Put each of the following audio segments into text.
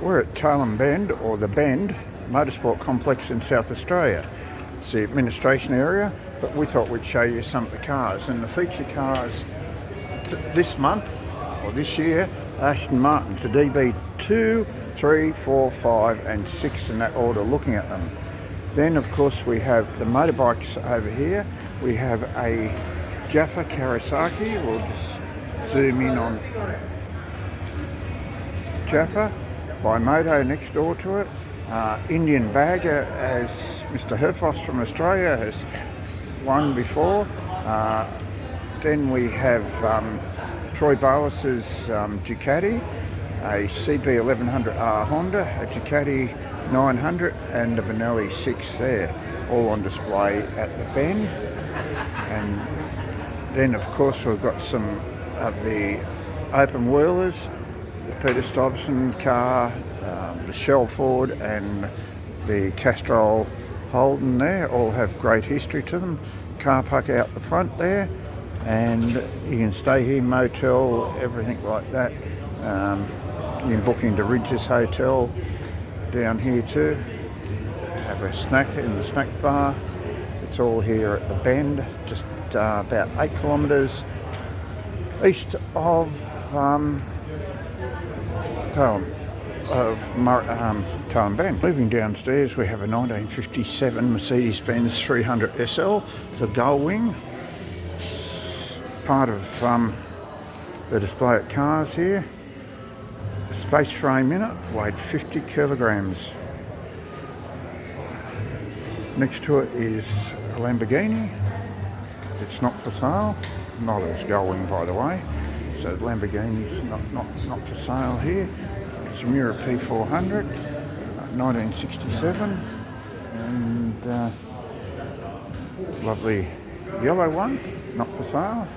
We're at Tailem Bend, or the Bend Motorsport Complex in South Australia. It's the administration area, but we thought we'd show you some of the cars. And the feature cars this month, or this year, Aston Martins, the DB 2, 3, 4, 5 and 6 in that order, looking at them. Then of course we have the motorbikes over here. We have a Jaffa Kawasaki. We'll just zoom in on Jaffa by Moto next door to it. Indian Bagger, as Mr. Herfoss from Australia has won before. Then we have Troy Boas's Ducati, a CB 1100R Honda, a Ducati 900 and a Benelli 6 there, all on display at the Bend. And then of course we've got some of the open wheelers, the Peter Stuyvesant car, the Shell Ford and the Castrol Holden there, all have great history to them. Car park out the front there, and you can stay here, motel, everything like that. You can book into Ridges Hotel down here too. Have a snack in the snack bar. It's all here at the Bend, just about 8 kilometres east of Tailem Bend. Moving downstairs, we have a 1957 Mercedes-Benz 300 SL, the gull wing. Part of the display at cars here. A space frame in it, weighed 50 kilograms. Next to it is a Lamborghini. It's not for sale, not as gull wing by the way. So the Lamborghini's not for sale here. It's a Miura P400, 1967, and lovely yellow one, not for sale.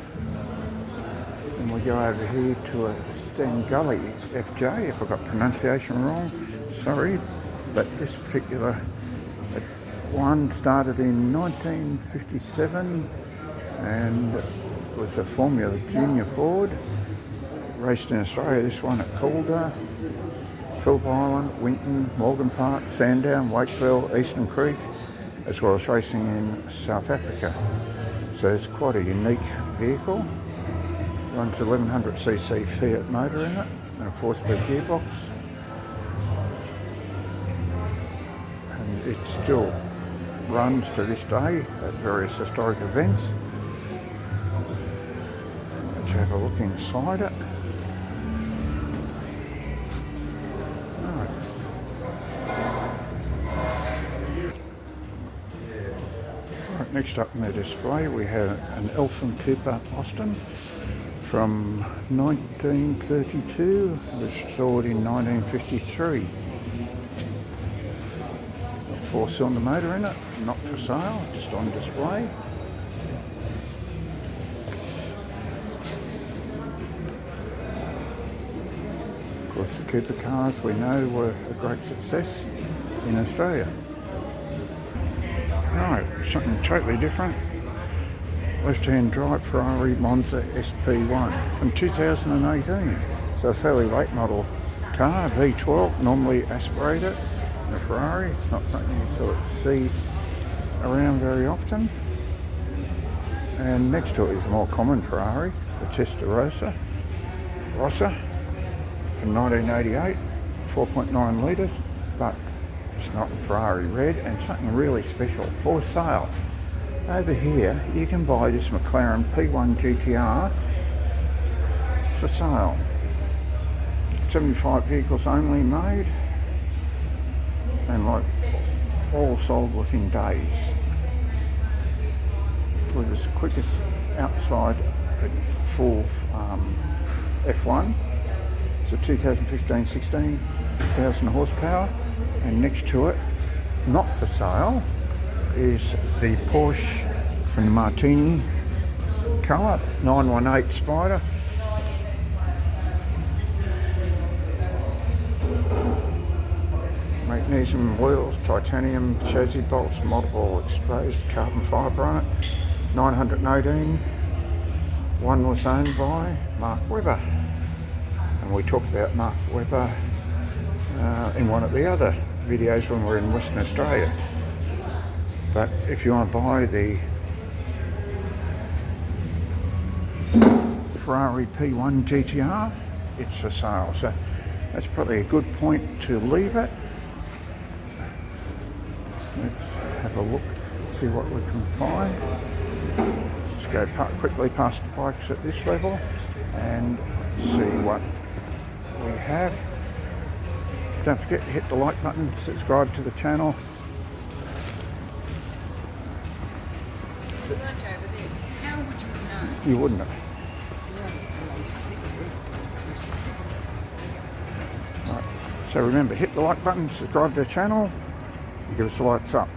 And we go over here to a Stangully FJ, if I got pronunciation wrong, sorry, but this particular one started in 1957 and was a Formula Junior Ford. Raced in Australia, this one at Calder, Phillip Island, Winton, Morgan Park, Sandown, Wakeville, Eastern Creek, as well as racing in South Africa. So it's quite a unique vehicle. Runs 1100cc Fiat motor in it and a 4-speed gearbox. And it still runs to this day at various historic events. Let's have a look inside it. Right, next up in the display we have an Elfin Cooper Austin from 1932, restored in 1953. A 4-cylinder motor in it, not for sale, just on display. Of course the Cooper cars we know were a great success in Australia. Right, something totally different. Left-hand drive Ferrari Monza SP1 from 2018. So a fairly late model car, V12, normally aspirated in a Ferrari. It's not something you sort of see around very often. And next to it is a more common Ferrari, the Testarossa Rossa from 1988, 4.9 litres, but it's not Ferrari red, and something really special for sale. Over here you can buy this McLaren P1 GTR for sale. 75 vehicles only made, and like all sold within days. With its quickest outside at full F1. It's a 2015-16, 1,000 horsepower, and next to it, not for sale, is the Porsche from the Martini colour, 918 Spider. Magnesium wheels, titanium chassis bolts, multiple exposed carbon fibre on it, 918. One was owned by Mark Webber, and we talked about Mark Webber in one of the other videos when we're in Western Australia. But if you want to buy the Ferrari P1 GTR, it's for sale. So that's probably a good point to leave it. Let's have a look, see what we can find. Let's go quickly past the bikes at this level and see what we have. Don't forget to hit the like button, subscribe to the channel. How would you know? You wouldn't have. Right. So remember, hit the like button, subscribe to the channel, and give us a thumbs up.